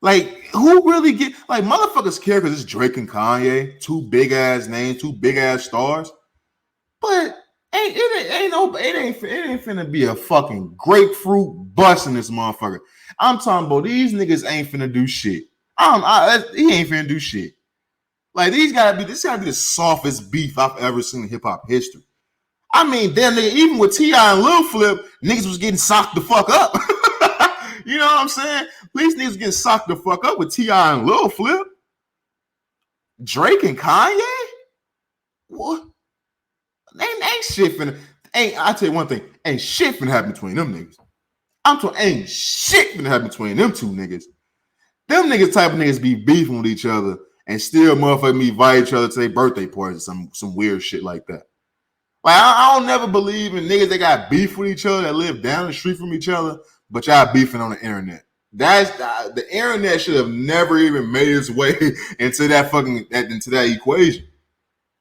Speaker 1: Like, who really like, motherfuckers care because it's Drake and Kanye, two big ass names, two big ass stars. But it ain't finna be a fucking grapefruit bust in this motherfucker. I'm talking about these niggas ain't finna do shit. He ain't finna do shit. Like, this gotta be the softest beef I've ever seen in hip hop history. I mean, damn nigga, even with T.I. and Lil Flip, niggas was getting socked the fuck up. You know what I'm saying? These niggas getting socked the fuck up with T.I. and Lil Flip. Drake and Kanye? What? Ain't shit finna. I tell you one thing, ain't shit finna happen between them niggas. I'm talking, ain't shit finna happen between them two niggas. Them niggas type of niggas be beefing with each other and still motherfucking invite each other to their birthday parties, some weird shit like that. Like, I don't never believe in niggas that got beef with each other that live down the street from each other, but y'all beefing on the internet. The internet should have never even made its way into that equation.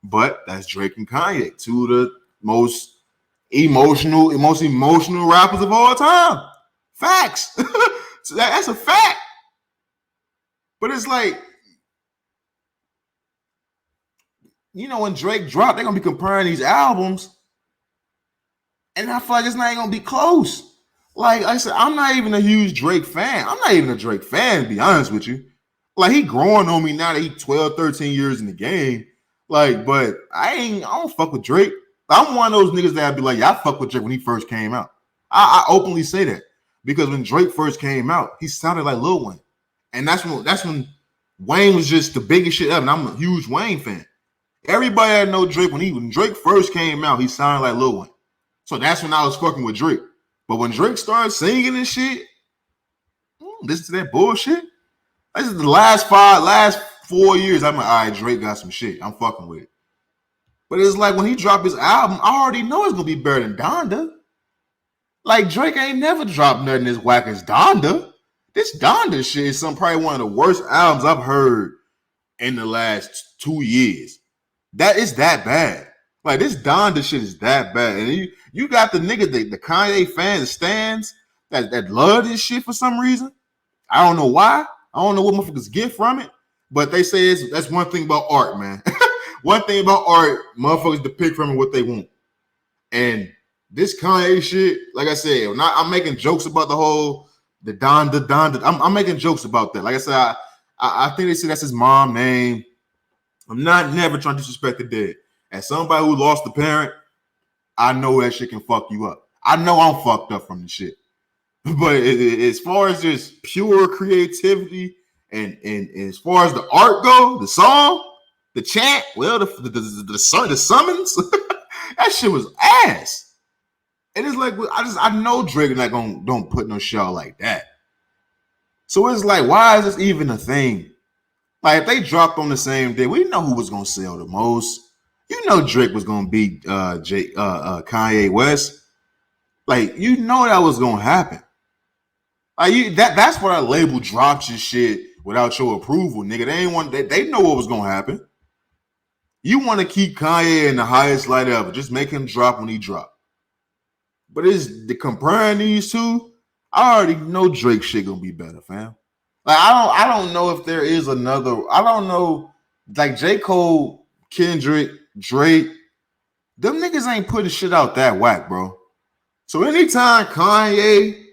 Speaker 1: But that's Drake and Kanye, two of the most emotional rappers of all time. Facts. So that's a fact. But it's like, you know, when Drake dropped, they're gonna be comparing these albums, and I feel like it's not even gonna be close. Like I said, I'm not even a huge Drake fan. I'm not even a Drake fan, to be honest with you. Like, he growing on me now that he's 12, 13 years in the game. Like, but I don't fuck with Drake. I'm one of those niggas that'd be like, yeah, I fuck with Drake when he first came out. I openly say that. Because when Drake first came out, he sounded like Lil Wayne. And that's when Wayne was just the biggest shit ever. And I'm a huge Wayne fan. Everybody that know Drake, when Drake first came out, he sounded like Lil Wayne. So that's when I was fucking with Drake. But when Drake started singing and shit, listen to that bullshit. This is the last 4 years. I'm like, all right, Drake got some shit. I'm fucking with it. But it's like, when he dropped his album, I already know it's gonna be better than Donda. Like, Drake ain't never dropped nothing as whack as Donda. This Donda shit is probably one of the worst albums I've heard in the last 2 years. That is that bad. Like, this Donda shit is that bad. And you got the niggas, the Kanye fans, the stans that love this shit for some reason. I don't know why. I don't know what motherfuckers get from it. But they say that's one thing about art, man. One thing about art, motherfuckers depict from it what they want. And this Kanye shit, like I said, I'm making jokes about the Donda. I'm making jokes about that. Like I said, I think they say that's his mom's name. I'm never trying to disrespect the dead. As somebody who lost a parent, I know that shit can fuck you up. I know I'm fucked up from the shit. But as far as just pure creativity and as far as the art go, the song, the chant, well, the summons, that shit was ass. And it's like, I know Drake not don't put no shit like that. So it's like, why is this even a thing? Like if they dropped on the same day, we know who was gonna sell the most. You know Drake was gonna beat Kanye West. Like you know that was gonna happen. Like that's what I label drops your shit without your approval, nigga. They ain't want they know what was gonna happen. You want to keep Kanye in the highest light ever. Just make him drop when he drop. But it's the comparing these two, I already know Drake shit gonna be better, fam. Like I don't know if there is another. I don't know. Like J. Cole, Kendrick, Drake, them niggas ain't putting shit out that whack, bro. So anytime Kanye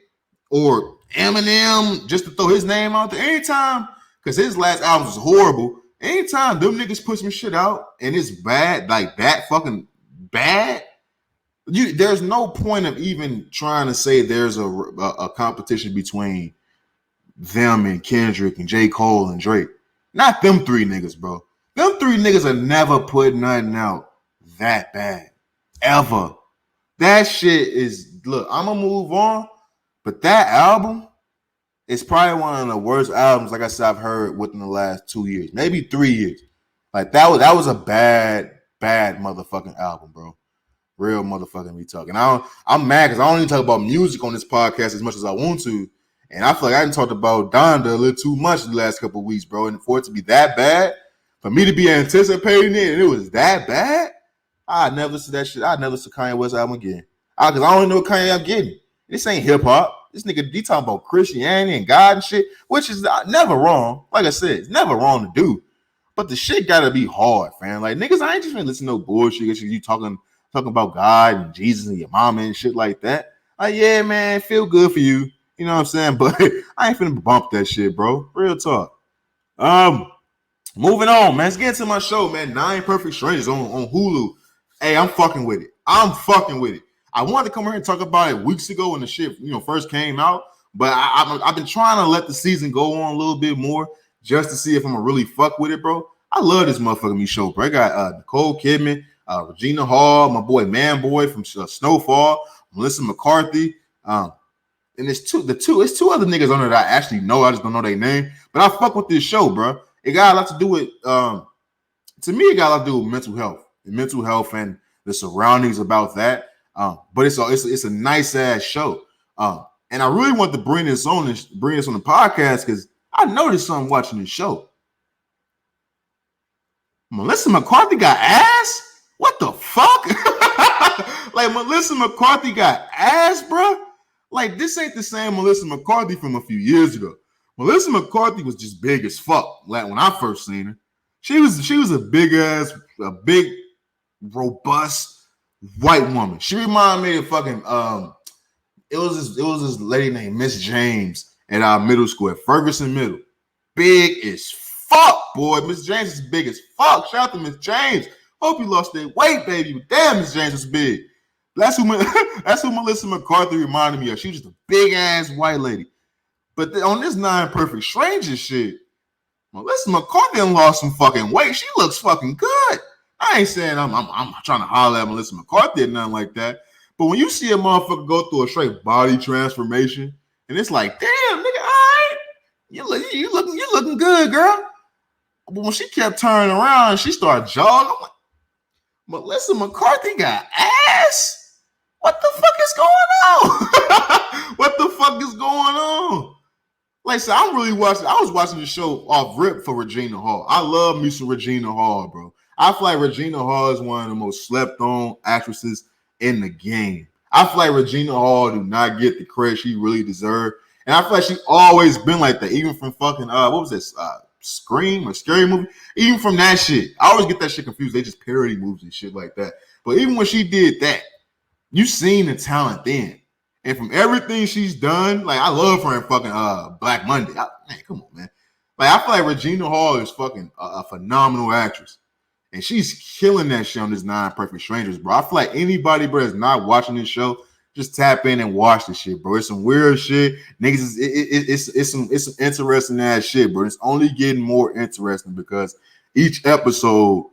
Speaker 1: or Eminem, just to throw his name out there, anytime, because his last album was horrible. Anytime them niggas put some shit out and it's bad, like that fucking bad, there's no point of even trying to say there's a competition between them and Kendrick and J. Cole and Drake. Not them three niggas, bro. Them three niggas have never put nothing out that bad. Ever. That shit is, look, I'm gonna move on, but that album is probably one of the worst albums, like I said, I've heard within the last 2 years, maybe 3 years. Like that was a bad motherfucking album, bro. Real motherfucking me talking. I'm mad because I don't even talk about music on this podcast as much as I want to. And I feel like I didn't talk about Donda a little too much the last couple of weeks, bro. And for it to be that bad, for me to be anticipating it and it was that bad, I'd never see that shit. I'd never see Kanye West album again. Because I don't know what Kanye I'm getting. This ain't hip hop. This nigga, he talking about Christianity and God and shit, which is never wrong. Like I said, it's never wrong to do. But the shit gotta be hard, fam. Like niggas, I ain't just been listening to no bullshit. You talking about God and Jesus and your mama and shit like that. Like, yeah, man, feel good for you. You know what I'm saying? But I ain't finna bump that shit, bro. Real talk. Moving on, man. Let's get into my show, man. 9 Perfect Strangers on Hulu. Hey, I'm fucking with it. I wanted to come here and talk about it weeks ago when the shit, first came out. But I've been trying to let the season go on a little bit more just to see if I'm gonna really fuck with it, bro. I love this motherfucking show, bro. I got Nicole Kidman, Regina Hall, my boy Manboy from Snowfall, Melissa McCarthy, and it's two other niggas on there that I actually know. I just don't know their name. But I fuck with this show, bro. It got a lot to do with, to me, it got a lot to do with mental health and the surroundings about that. But it's a nice ass show. And I really want to bring this on the podcast because I noticed something watching this show. Melissa McCarthy got ass? What the fuck? Like Melissa McCarthy got ass, bro? Like, this ain't the same Melissa McCarthy from a few years ago. Melissa McCarthy was just big as fuck. Like, when I first seen her, she was a big, robust white woman. She reminded me of fucking, it was this lady named Miss James at our middle school, at Ferguson Middle. Big as fuck, boy. Miss James is big as fuck. Shout out to Miss James. Hope you lost that weight, baby. But damn, Miss James was big. That's who Melissa McCarthy reminded me of. She was just a big ass white lady. But on this 9 Perfect Strangers shit, Melissa McCarthy lost some fucking weight. She looks fucking good. I ain't saying I'm trying to holler at Melissa McCarthy or nothing like that. But when you see a motherfucker go through a straight body transformation, and it's like, damn, nigga, all right, you looking good, girl. But when she kept turning around and she started jogging, I'm like, Melissa McCarthy got ass? What the fuck is going on? What the fuck is going on? Like, so I was watching the show off rip for Regina Hall. I love me some Regina Hall, bro. I feel like Regina Hall is one of the most slept on actresses in the game. I feel like Regina Hall do not get the credit she really deserves. And I feel like she always been like that, even from fucking, what was this, Scream or Scary Movie? Even from that shit. I always get that shit confused. They just parody movies and shit like that. But even when she did that, you seen the talent then. And from everything she's done, like, I love her in fucking Black Monday. Man, come on, man. Like, I feel like Regina Hall is fucking a phenomenal actress. And she's killing that shit on this 9 Perfect Strangers, bro. I feel like anybody, bro, that's not watching this show, just tap in and watch this shit, bro. It's some weird shit. Niggas, it's some interesting ass shit, bro. It's only getting more interesting because each episode,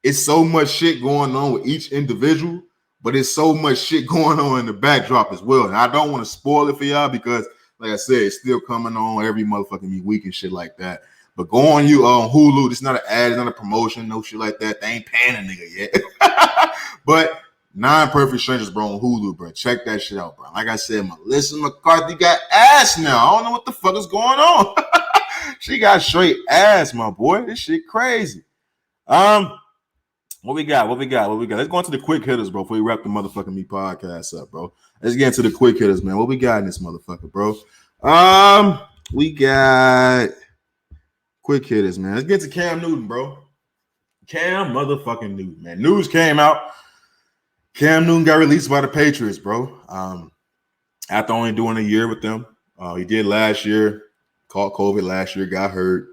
Speaker 1: it's so much shit going on with each individual, but it's so much shit going on in the backdrop as well. And I don't want to spoil it for y'all because, like I said, it's still coming on every motherfucking week and shit like that. But go on Hulu. This is not an ad, it's not a promotion, no shit like that. They ain't paying a nigga yet. But 9 Perfect Strangers, bro, on Hulu, bro. Check that shit out, bro. Like I said, Melissa McCarthy got ass now. I don't know what the fuck is going on. She got straight ass, my boy. This shit crazy. What we got? Let's go into the quick hitters, bro, before we wrap the motherfucking Me podcast up, bro. Let's get into the quick hitters, man. What we got in this motherfucker, bro? We got quick hitters, man. Let's get to Cam Newton, bro. Cam motherfucking Newton, man. News came out. Cam Newton got released by the Patriots, bro. After only doing a year with them. He did last year, caught COVID last year, got hurt,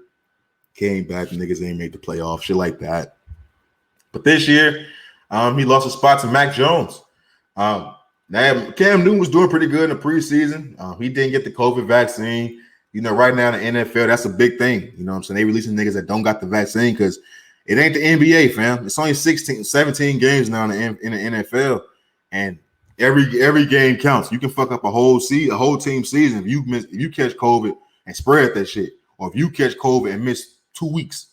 Speaker 1: came back, niggas ain't made the playoffs, shit like that. But this year, he lost a spot to Mac Jones. Now, Cam Newton was doing pretty good in the preseason. He didn't get the COVID vaccine. You know, right now in the NFL, that's a big thing. You know what I'm saying? They releasing niggas that don't got the vaccine because it ain't the NBA, fam. It's only 17 games now in the NFL, and every game counts. You can fuck up a whole team season if you catch COVID and spread that shit, or if you catch COVID and miss 2 weeks.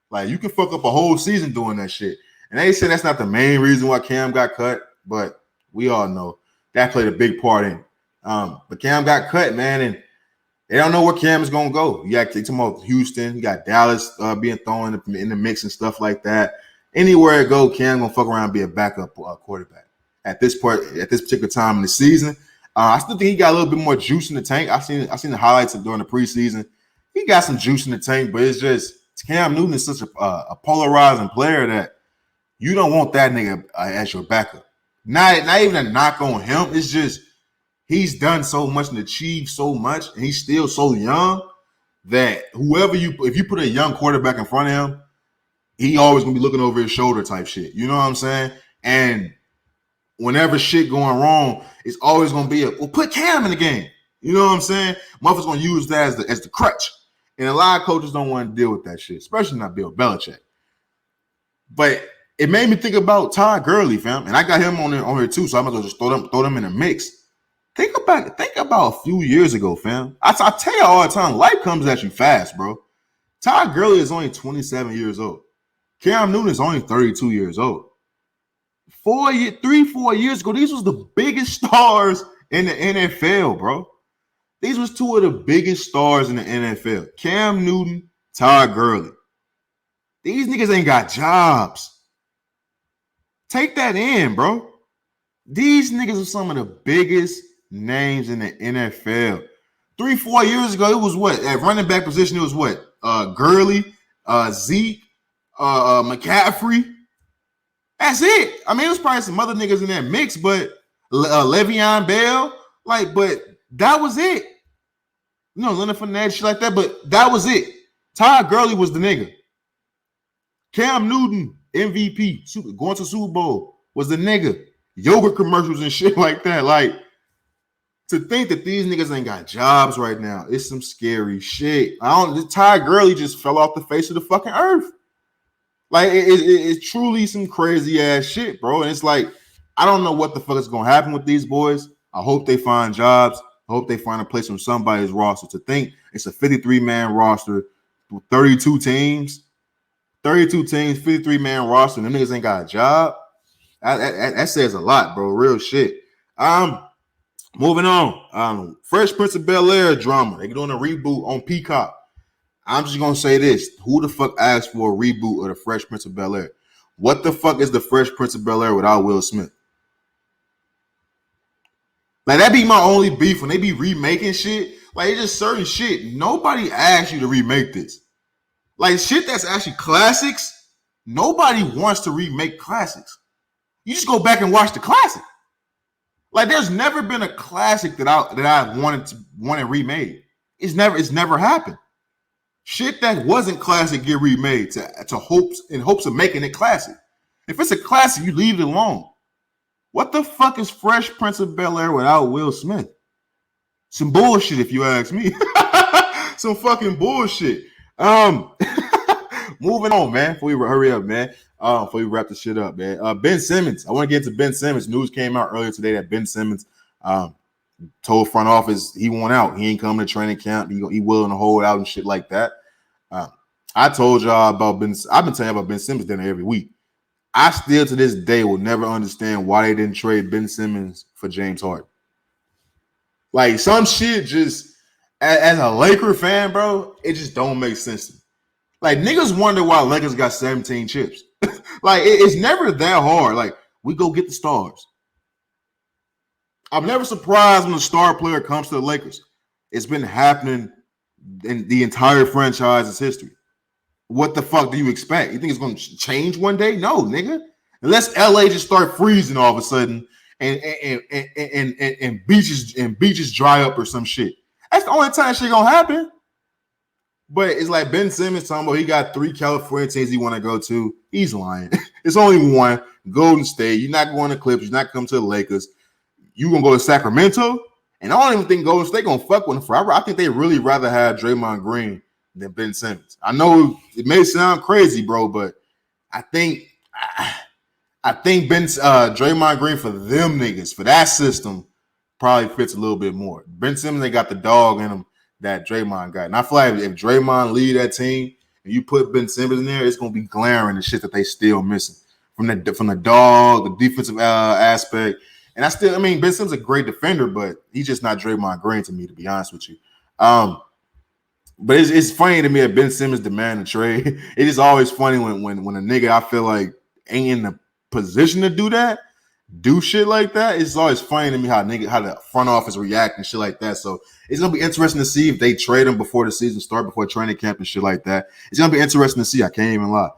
Speaker 1: Like, you can fuck up a whole season doing that shit. And they say that's not the main reason why Cam got cut, but we all know that played a big part in. But Cam got cut, man, and they don't know where Cam is gonna go. You got to talking about Houston, you got Dallas being thrown in the mix and stuff like that. Anywhere it go, Cam gonna fuck around and be a backup quarterback at this particular time in the season. I still think he got a little bit more juice in the tank. I seen the highlights during the preseason. He got some juice in the tank, but it's just Cam Newton is such a polarizing player that you don't want that nigga as your backup. Not even a knock on him. It's just he's done so much and achieved so much, and he's still so young that if you put a young quarterback in front of him, he always gonna be looking over his shoulder type shit. You know what I'm saying? And whenever shit going wrong, it's always gonna be put Cam in the game. You know what I'm saying? Motherfuckers gonna use that as the crutch. And a lot of coaches don't want to deal with that shit, especially not Bill Belichick. But it made me think about Todd Gurley, fam. And I got him on here too, so I'm gonna just throw them in the mix. Think about a few years ago, fam. I tell you all the time, life comes at you fast, bro. Todd Gurley is only 27 years old. Cam Newton is only 32 years old. 4 years ago, these was the biggest stars in the NFL, bro. These was two of the biggest stars in the NFL. Cam Newton, Todd Gurley. These niggas ain't got jobs. Take that in, bro. These niggas are some of the biggest names in the NFL. 3-4 years ago, it was what? At running back position, it was what? Gurley, Zeke, McCaffrey. That's it. I mean, it was probably some other niggas in that mix, but Le'Veon Bell, but that was it. You know, Leonard Fournette, shit like that, but that was it. Todd Gurley was the nigga. Cam Newton, MVP, going to Super Bowl, was the nigga. Yogurt commercials and shit like that. Like, to think that these niggas ain't got jobs right now, it's some scary shit. Todd Gurley just fell off the face of the fucking earth. Like, it's truly some crazy ass shit, bro. And it's like, I don't know what the fuck is going to happen with these boys. I hope they find jobs. I hope they find a place on somebody's roster. To think it's a 53-man roster with 32 teams, 53-man roster, and them niggas ain't got a job. That says a lot, bro. Real shit. Moving on. Fresh Prince of Bel-Air drama. They're doing a reboot on Peacock. I'm just gonna say this: who the fuck asked for a reboot of the Fresh Prince of Bel-Air? What the fuck is the Fresh Prince of Bel-Air without Will Smith? Like, that be my only beef when they be remaking shit. Like, it's just certain shit. Nobody asked you to remake this. Like, shit that's actually classics, nobody wants to remake classics. You just go back and watch the classic. Like, there's never been a classic that I wanted remade. It's never happened. Shit that wasn't classic get remade in hopes of making it classic. If it's a classic, you leave it alone. What the fuck is Fresh Prince of Bel-Air without Will Smith? Some bullshit, if you ask me. Some fucking bullshit. Moving on, man. Before we hurry up, man. Before we wrap this shit up, man. Ben Simmons. I want to get into Ben Simmons. News came out earlier today that Ben Simmons told front office he won't out. He ain't coming to training camp. He willing to hold out and shit like that. I told y'all about Ben. I've been telling you about Ben Simmons dinner every week. I still to this day will never understand why they didn't trade Ben Simmons for James Harden. Like some shit just as a Laker fan, bro, it just don't make sense to me. Like niggas wonder why Lakers got 17 chips. Like it's never that hard. Like we go get the stars. I'm never surprised when a star player comes to the Lakers. It's been happening in the entire franchise's history. What the fuck do you expect? You think it's going to change one day? No, nigga. Unless LA just start freezing all of a sudden and beaches dry up or some shit. That's the only time shit gonna happen. But it's like Ben Simmons talking about he got 3 California teams he want to go to. He's lying. It's only one. Golden State. You're not going to Clippers. You're not coming to the Lakers. You gonna go to Sacramento? And I don't even think Golden State gonna fuck with him forever. I think they really rather have Draymond Green than Ben Simmons. I know it may sound crazy, bro, but I think Draymond Green for them niggas, for that system, probably fits a little bit more. Ben Simmons, they got the dog in him that Draymond got. And I feel like if Draymond lead that team and you put Ben Simmons in there, it's gonna be glaring the shit that they still missing from the dog, the defensive aspect. And I mean, Ben Simmons is a great defender, but he's just not Draymond Green to me, to be honest with you. But it's funny to me that Ben Simmons demand a trade. It is always funny when a nigga I feel like ain't in the position to do shit like that. It's always funny to me how the front office react and shit like that. So it's gonna be interesting to see if they trade him before the season start, before training camp and shit like that. It's gonna be interesting to see. I can't even lie.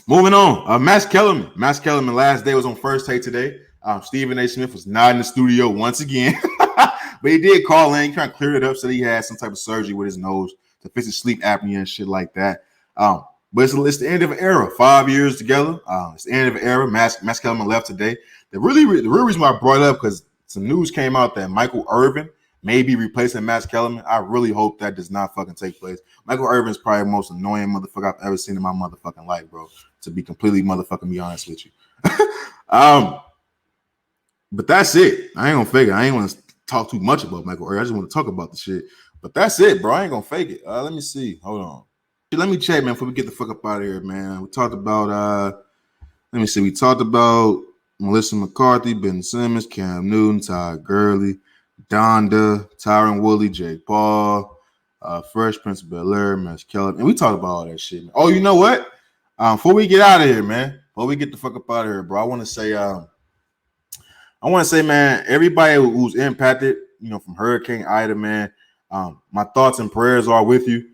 Speaker 1: Moving on, Max Kellerman. Max Kellerman last day was on First Take today. Stephen A. Smith was not in the studio once again, but he did call in. He kind of cleared it up, so he had some type of surgery with his nose to fix his sleep apnea and shit like that. But it's the end of an era. 5 years together. It's the end of an era. Max Kellerman left today. The real reason why I brought it up because some news came out that Michael Irvin may be replacing Max Kellerman. I really hope that does not fucking take place. Michael Irvin is probably the most annoying motherfucker I've ever seen in my motherfucking life, bro. To be completely motherfucking be honest with you. But that's it. I ain't gonna fake it. I ain't want to talk too much about Michael Irvin. I just want to talk about the shit. But that's it, bro. I ain't gonna fake it. Let me see. Hold on. Let me check, man, before we get the fuck up out of here, man. We talked about let me see. We talked about Melissa McCarthy, Ben Simmons, Cam Newton, Todd Gurley, Donda, Tyron Woodley, Jake Paul, Fresh Prince of Bel-Air, Max Kellerman. And we talked about all that shit, man. Oh, you know what? Before we get out of here, man, before we get the fuck up out of here, bro, I want to say, man, everybody who's impacted, from Hurricane Ida, man, my thoughts and prayers are with you.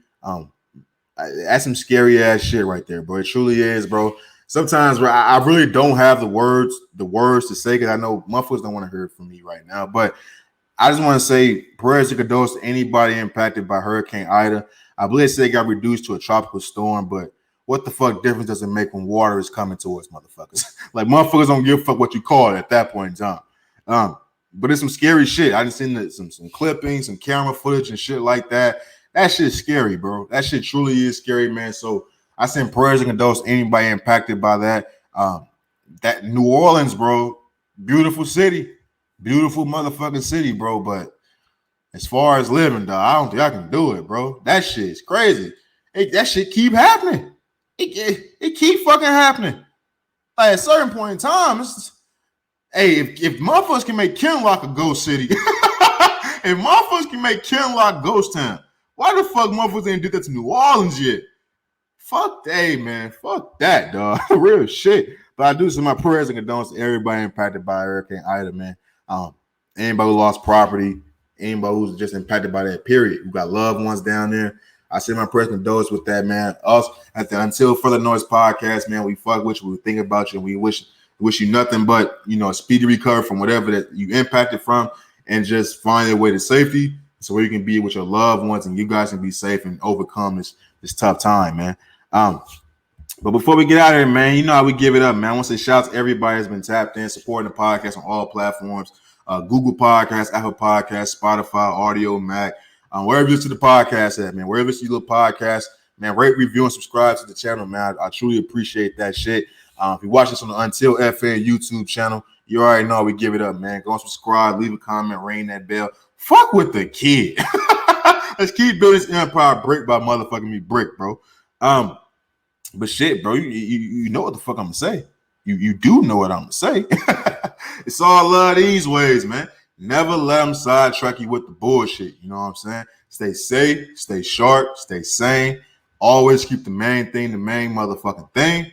Speaker 1: That's some scary ass shit right there, bro. It truly is, bro. Sometimes, bro, I really don't have the words to say because I know motherfuckers don't want to hear it from me right now. But I just want to say prayers and condolences to anybody impacted by Hurricane Ida. I believe they said it got reduced to a tropical storm, but what the fuck difference does it make when water is coming towards motherfuckers? Like motherfuckers don't give a fuck what you call it at that point in time. But it's some scary shit. I just seen some clippings, some camera footage and shit like that. That shit is scary, bro. That shit truly is scary, man. So I send prayers and condolences to anybody impacted by that. That New Orleans, bro, beautiful city, beautiful motherfucking city, bro. But as far as living, dog, I don't think I can do it, bro. That shit is crazy. That shit keep happening. It keep fucking happening. Like at a certain point in time, if motherfuckers can make Kinlock a ghost city, if motherfuckers can make Kinlock ghost town, why the fuck motherfuckers ain't do that to New Orleans yet? Fuck that, man. Fuck that, dog. Real shit. But I do send my prayers and condolences to everybody impacted by Hurricane Ida, man. Anybody who lost property, anybody who's just impacted by that, period. We got loved ones down there. I send my prayers and condolences with that, man. Us at the Until Further Noise podcast, man, we fuck with you. We think about you. And we wish you nothing but, a speedy recovery from whatever that you impacted from and just find a way to safety so where you can be with your loved ones and you guys can be safe and overcome this tough time, man. But before we get out of here, man, you know how we give it up, man. I want to say shout out to everybody that's been tapped in, supporting the podcast on all platforms, Google Podcasts, Apple Podcasts, Spotify, Audio, Mac, wherever you listen to the podcast at, man. Wherever you listen to the podcast, man, rate, review, and subscribe to the channel, man. I truly appreciate that shit. If you watch this on the Until FN YouTube channel, you already know we give it up, man. Go and subscribe, leave a comment, ring that bell. Fuck with the kid. Let's keep building this empire brick by motherfucking me brick, bro. But shit, bro, you know what the fuck I'm gonna say. You do know what I'm gonna say. It's all love these ways, man. Never let them sidetrack you with the bullshit. You know what I'm saying? Stay safe, stay sharp, stay sane. Always keep the main thing the main motherfucking thing.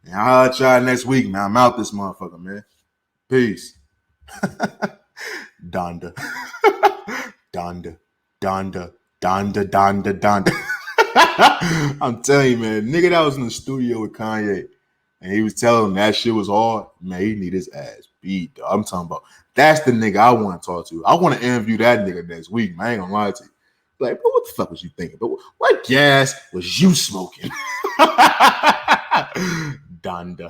Speaker 1: And I'll y'all next week, man. I'm out this motherfucker, man. Peace. Donda. Donda. Donda. Donda. Donda. Donda. I'm telling you, man, nigga that was in the studio with Kanye and he was telling him that shit was hard, man, he need his ass beat, dog. I'm talking about that's the nigga I want to talk to. I want to interview that nigga next week, man. I ain't gonna lie to you. Like, bro, what the fuck was you thinking? But what gas was you smoking? Donda.